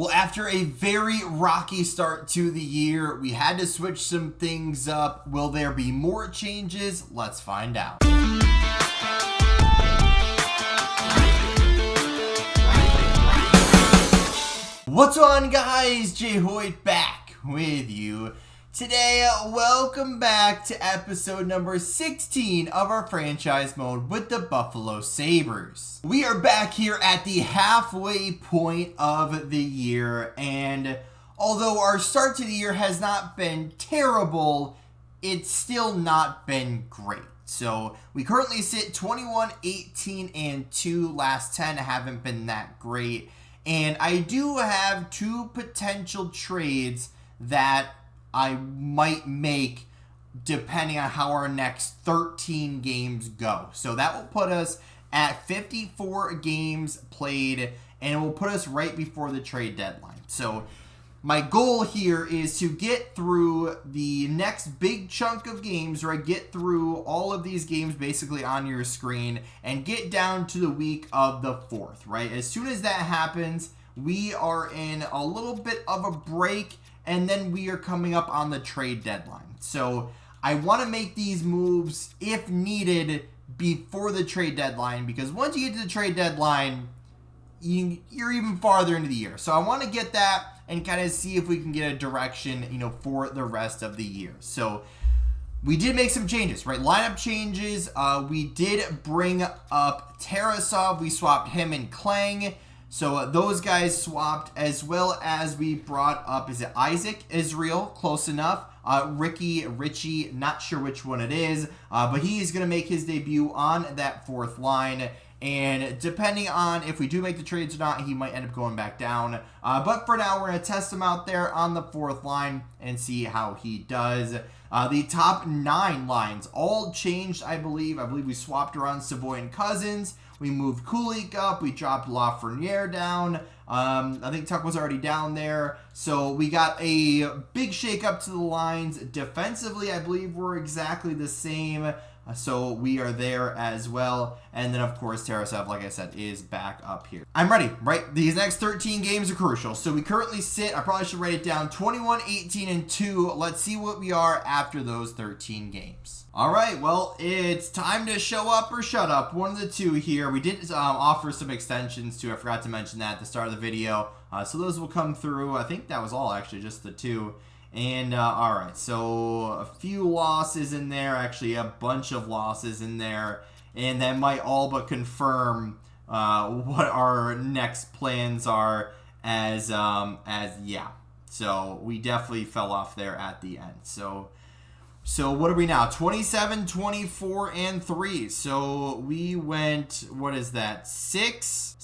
Well, after a very rocky start to the year, we had to switch some things up. Will there be more changes? Let's find out. What's on, guys? Jay Hoyt back with you today. Welcome back to episode number 16 of our franchise mode with the Buffalo Sabres. We are back here at the halfway point of the year, and although our start to the year has not been terrible, it's still not been great. So we currently sit 21, 18, and 2. Last 10 haven't been that great. And I do have two potential trades that I might make depending on how our next 13 games go. So that will put us at 54 games played, and it will put us right before the trade deadline. So my goal here is to get through the next big chunk of games, or get through all of these games basically on your screen and get down to the week of the 4th, right? As soon as that happens, we are in a little bit of a break, and then we are coming up on the trade deadline. So I want to make these moves, if needed, before the trade deadline, because once you get to the trade deadline, you're even farther into the year. So I want to get that and kind of see if we can get a direction, for the rest of the year. So we did make some changes, right? Lineup changes. We did bring up Tarasov. We swapped him and Klang. So those guys swapped, as well as we brought up, is it Isaac Israel? Close enough. Richie, not sure which one it is, but he is going to make his debut on that 4th line. And depending on if we do make the trades or not, he might end up going back down. But for now, we're going to test him out there on the 4th line and see how he does. The top 9 lines all changed, I believe. I believe we swapped around Savoy and Cousins. We moved Kulik up. We dropped Lafreniere down. I think Tuck was already down there. So we got a big shakeup to the lines. Defensively, I believe we're exactly the same. So we are there as well. And then, of course, Tarasov, like I said, is back up here. I'm ready, right? These next 13 games are crucial. So we currently sit, I probably should write it down, 21, 18, and 2. Let's see what we are after those 13 games. All right, well, it's time to show up or shut up. One of the two here. We did offer some extensions too. I forgot to mention that at the start of the video. So those will come through. I think that was all, actually, just the 2. And, all right, so a few losses in there, actually a bunch of losses in there, and that might all but confirm what our next plans are as yeah. So we definitely fell off there at the end. So what are we now? 27, 24, and 3. So we went, what is that? 6,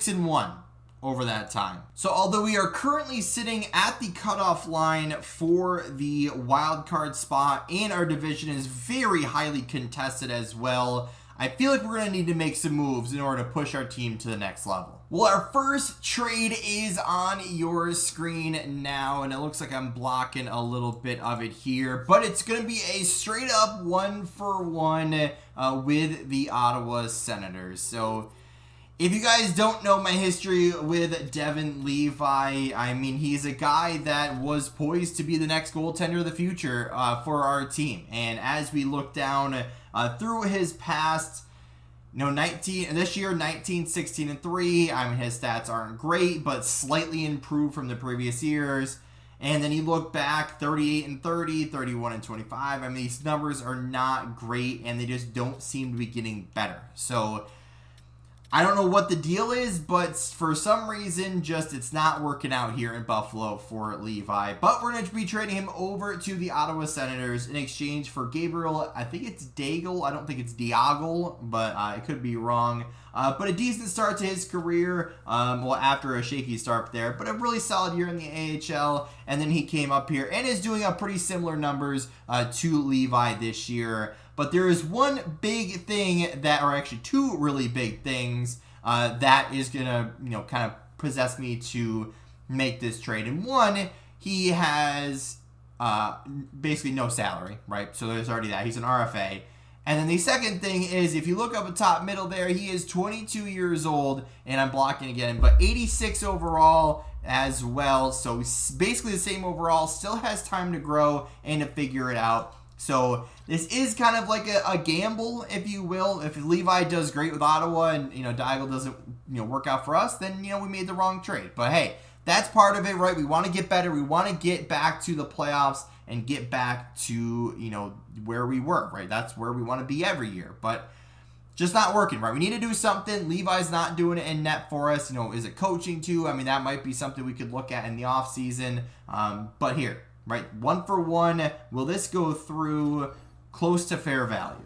and 1. Over that time. So although we are currently sitting at the cutoff line for the wild card spot, and our division is very highly contested as well, I feel like we're going to need to make some moves in order to push our team to the next level. Well, our first trade is on your screen now, and it looks like I'm blocking a little bit of it here, but it's going to be a straight up 1-for-1 with the Ottawa Senators. So if you guys don't know my history with Devin Levi, I mean, he's a guy that was poised to be the next goaltender of the future for our team. And as we look down through his past, this year, 19, 16, and 3. I mean, his stats aren't great, but slightly improved from the previous years. And then you look back, 38 and 30, 31 and 25. I mean, these numbers are not great, and they just don't seem to be getting better. So I don't know what the deal is, but for some reason, it's not working out here in Buffalo for Levi. But we're going to be trading him over to the Ottawa Senators in exchange for Gabriel. I think it's Daigle. I don't think it's Diagle, but it could be wrong. But a decent start to his career, after a shaky start there, but a really solid year in the AHL. And then he came up here and is doing pretty similar numbers to Levi this year. But there is one big thing or actually two really big things that is going to, kind of possess me to make this trade. And one, he has basically no salary, right? So there's already that. He's an RFA. And then the second thing is, if you look up at top middle there, he is 22 years old, and I'm blocking again, but 86 overall, as well. So basically the same overall, still has time to grow and to figure it out. So this is kind of like a gamble, if you will. If Levi does great with Ottawa and, Daigle doesn't, work out for us, then, we made the wrong trade. But hey, that's part of it, right? We want to get better. We want to get back to the playoffs and get back to, where we were, right? That's where we want to be every year. But just not working, right? We need to do something. Levi's not doing it in net for us. Is it coaching too? I mean, that might be something we could look at in the offseason. But here, right, 1 for 1. Will this go through close to fair value?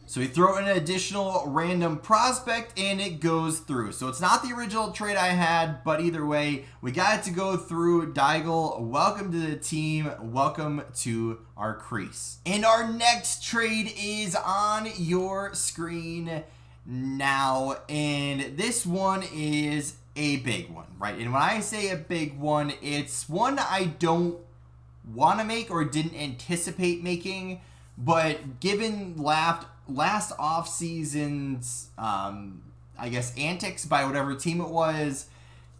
So we throw in an additional random prospect and it goes through. So it's not the original trade I had, but either way, we got it to go through. Daigle, welcome to the team. Welcome to our crease. And our next trade is on your screen now. And this one is a big one, right? And when I say a big one, it's one I don't want to make or didn't anticipate making, but given last off-season's, I guess, antics by whatever team it was,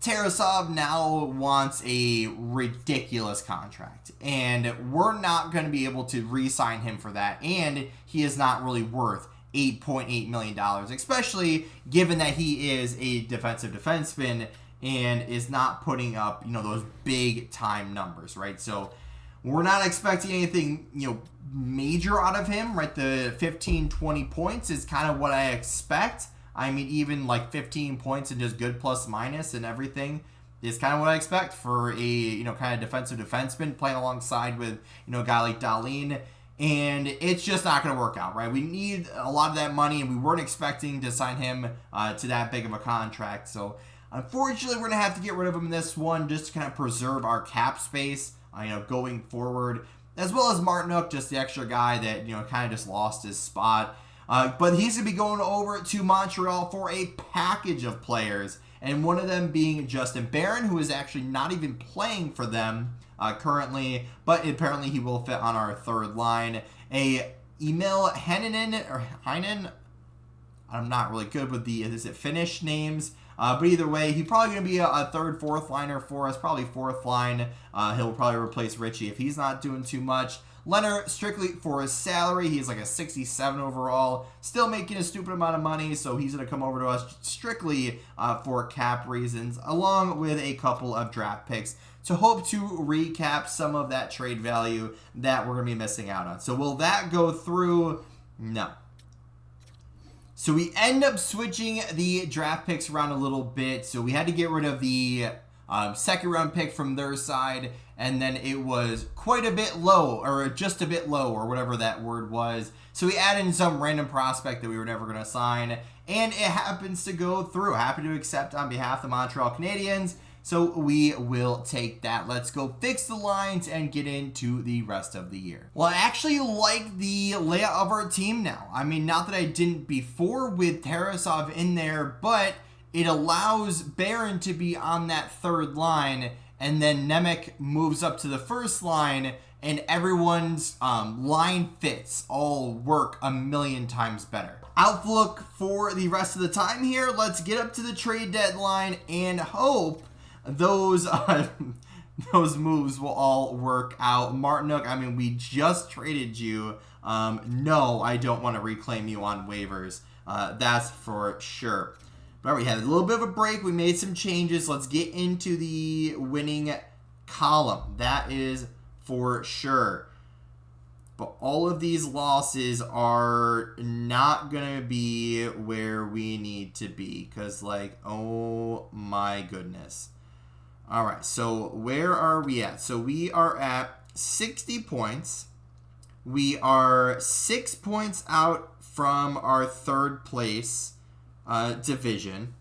Tarasov now wants a ridiculous contract. And we're not going to be able to re-sign him for that. And he is not really worth $8.8 million, especially given that he is a defensive defenseman and is not putting up, those big-time numbers, right? So we're not expecting anything, major out of him, right? The 15, 20 points is kind of what I expect. I mean, even like 15 points and just good plus minus and everything is kind of what I expect for a, kind of defensive defenseman playing alongside with, a guy like Dahlin. And it's just not going to work out, right? We need a lot of that money, and we weren't expecting to sign him to that big of a contract. So unfortunately, we're going to have to get rid of him in this one just to kind of preserve our cap space, going forward. As well as Martinook, just the extra guy that, kind of just lost his spot. But he's going to be going over to Montreal for a package of players. And one of them being Justin Barron, who is actually not even playing for them currently. But apparently he will fit on our third line. A Emil Heinen. I'm not really good with is it Finnish names? But either way, he's probably going to be a third, fourth liner for us, probably fourth line. He'll probably replace Richie if he's not doing too much. Leonard, strictly for his salary, he's like a 67 overall, still making a stupid amount of money, so he's going to come over to us strictly for cap reasons, along with a couple of draft picks to hope to recap some of that trade value that we're going to be missing out on. So will that go through? No. So we end up switching the draft picks around a little bit. So we had to get rid of the second round pick from their side. And then it was quite a bit low, or just a bit low, or whatever that word was. So we added in some random prospect that we were never going to sign. And it happens to go through. Happy to accept on behalf of the Montreal Canadiens. So we will take that. Let's go fix the lines and get into the rest of the year. Well, I actually like the layout of our team now. I mean, not that I didn't before with Tarasov in there, but it allows Barron to be on that third line, and then Nemec moves up to the first line, and everyone's line fits all work a million times better. Outlook for the rest of the time here, let's get up to the trade deadline and hope those moves will all work out. Martinook, I mean, we just traded you. No, I don't want to reclaim you on waivers. That's for sure. But we had a little bit of a break. We made some changes. Let's get into the winning column. That is for sure. But all of these losses are not going to be where we need to be. Because, oh my goodness. All right, so where are we at? So we are at 60 points. We are 6 points out from our third place division.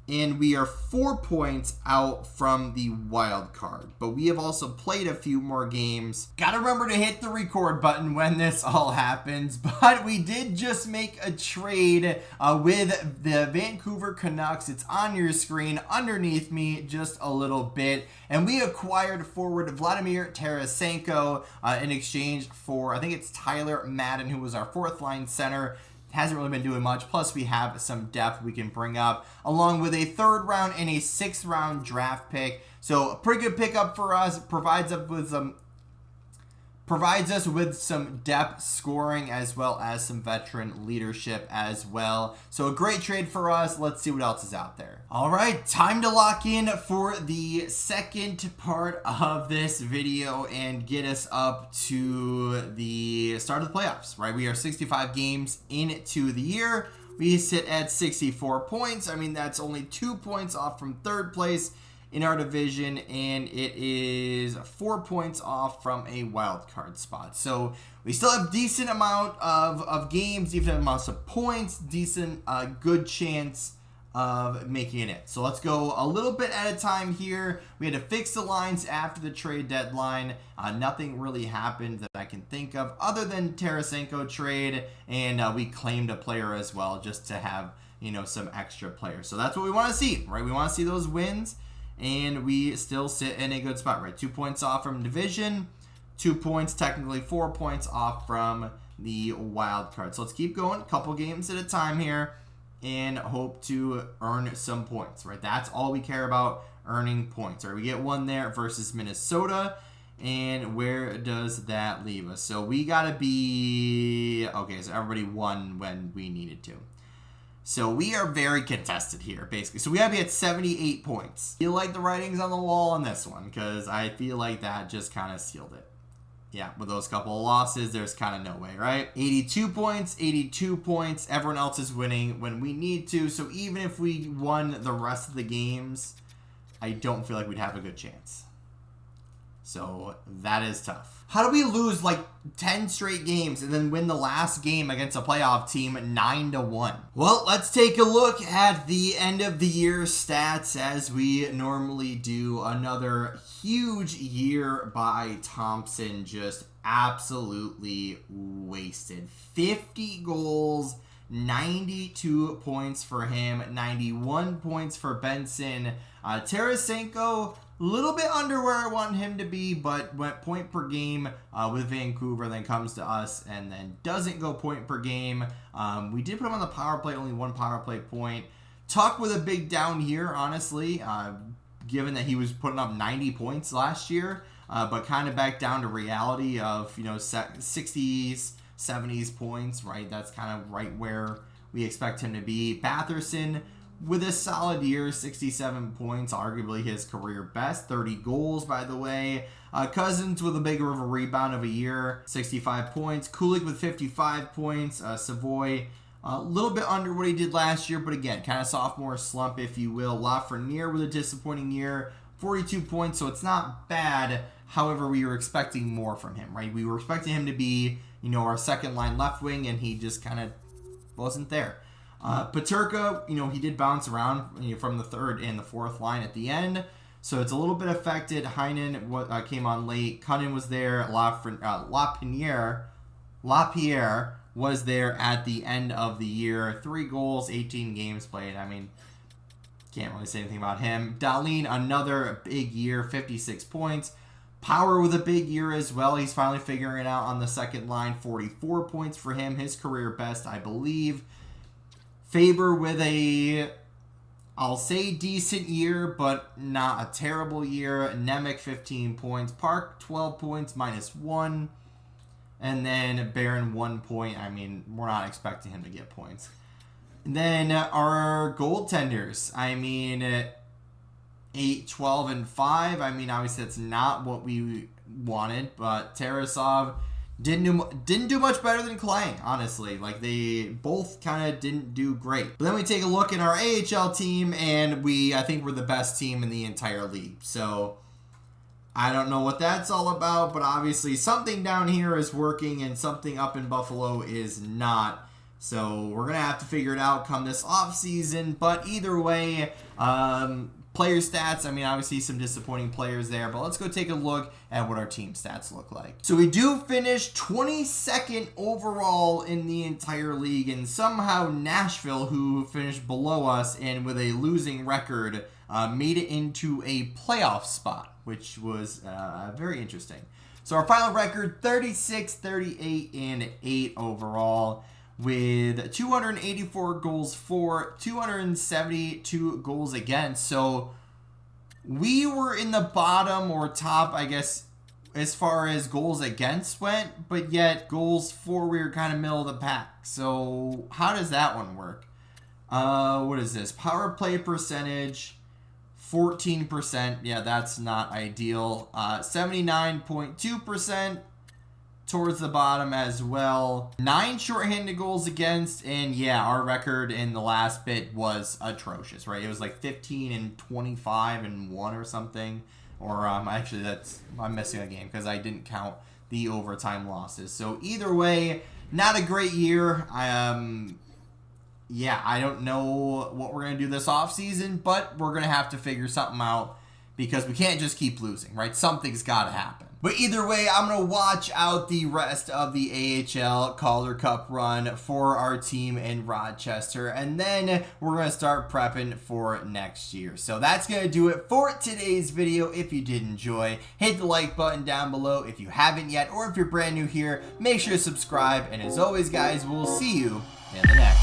And we are 4 points out from the wild card. But we have also played a few more games. Gotta remember to hit the record button when this all happens. But we did just make a trade with the Vancouver Canucks. It's on your screen underneath me just a little bit. And we acquired forward Vladimir Tarasenko in exchange for, I think it's Tyler Madden, who was our fourth line center. Hasn't really been doing much. Plus, we have some depth we can bring up, along with a third round and a sixth round draft pick. So a pretty good pickup for us. Provides us with some depth scoring as well as some veteran leadership as well. So a great trade for us. Let's see what else is out there. All right, time to lock in for the second part of this video and get us up to the start of the playoffs, right? We are 65 games into the year. We sit at 64 points. I mean, that's only 2 points off from third place in our division, and it is 4 points off from a wild card spot. So we still have decent amount of games, decent amounts of points, decent good chance of making it. So let's go a little bit at a time here. We had to fix the lines after the trade deadline. Nothing really happened that I can think of other than Tarasenko trade, and we claimed a player as well just to have, you know, some extra players. So that's what we want to see, right? We want to see those wins. And we still sit in a good spot, right? 2 points off from division, 2 points, technically 4 points off from the wild card. So let's keep going, a couple games at a time here, and hope to earn some points, right? That's all we care about, earning points. Right? We get one there versus Minnesota, and where does that leave us? So we gotta be, okay, so everybody won when we needed to. So we are very contested here, basically. So we gotta be at 78 points. I feel like the writing's on the wall on this one, because I feel like that just kind of sealed it. Yeah, with those couple of losses, there's kind of no way, right? 82 points, 82 points. Everyone else is winning when we need to. So even if we won the rest of the games, I don't feel like we'd have a good chance. So that is tough. How do we lose like 10 straight games and then win the last game against a playoff team 9-1? Well, let's take a look at the end of the year stats as we normally do. Another huge year by Thompson, just absolutely wasted. 50 goals, 92 points for him, 91 points for Benson. Tarasenko, a little bit under where I want him to be, but went point per game with Vancouver, then comes to us and then doesn't go point per game. We did put him on the power play, only 1 power play point. Tuck with a big down year, honestly, given that he was putting up 90 points last year, but kind of back down to reality of, you know, 60s, 70s points, right? That's kind of right where we expect him to be. Batherson with a solid year, 67 points, arguably his career best. 30 goals, by the way. Cousins with a bigger of a rebound of a year, 65 points. Kulik with 55 points. Savoy, a little bit under what he did last year, but again, kind of sophomore slump, if you will. Lafreniere with a disappointing year, 42 points, so it's not bad. However, we were expecting more from him, right? We were expecting him to be, you know, our second line left wing, and he just kind of wasn't there. Peterka, you know, he did bounce around, you know, from the third and the fourth line at the end, so it's a little bit affected. Heinen came on late. Cunnin was there. Lapierre was there at the end of the year. 3 goals, 18 games played. I mean, can't really say anything about him. Dahlin, another big year, 56 points. Power with a big year as well. He's finally figuring it out on the second line. 44 points for him, his career best, I believe. Faber with a, I'll say decent year, but not a terrible year. Nemec, 15 points. Park, 12 points, -1. And then Barron, 1 point. I mean, we're not expecting him to get points. And then our goaltenders, I mean, 8, 12, and 5. I mean, obviously that's not what we wanted, but Tarasov didn't do much better than Klang, honestly. Like, they both kind of didn't do great. But then we take a look at our AHL team, and I think we're the best team in the entire league. So I don't know what that's all about, but obviously something down here is working and something up in Buffalo is not. So we're going to have to figure it out come this offseason. But either way, player stats, I mean, obviously some disappointing players there, but let's go take a look at what our team stats look like. So we do finish 22nd overall in the entire league, and somehow Nashville, who finished below us and with a losing record, made it into a playoff spot, which was very interesting. So our final record, 36, 38, and 8 overall, with 284 goals for, 272 goals against. So we were in the bottom or top, I guess, as far as goals against went, but yet goals for, we were kind of middle of the pack. So how does that one work? What is this? Power play percentage, 14%. Yeah, that's not ideal. 79.2% towards the bottom as well. 9 shorthanded goals against, and yeah, our record in the last bit was atrocious, right? It was like 15 and 25 and 1 or something. Or actually, I'm missing a game because I didn't count the overtime losses. So either way, not a great year. Yeah, I don't know what we're going to do this offseason, but we're going to have to figure something out because we can't just keep losing, right? Something's got to happen. But either way, I'm going to watch out the rest of the AHL Calder Cup run for our team in Rochester, and then we're going to start prepping for next year. So that's going to do it for today's video. If you did enjoy, hit the like button down below if you haven't yet, or if you're brand new here, make sure to subscribe. And as always, guys, we'll see you in the next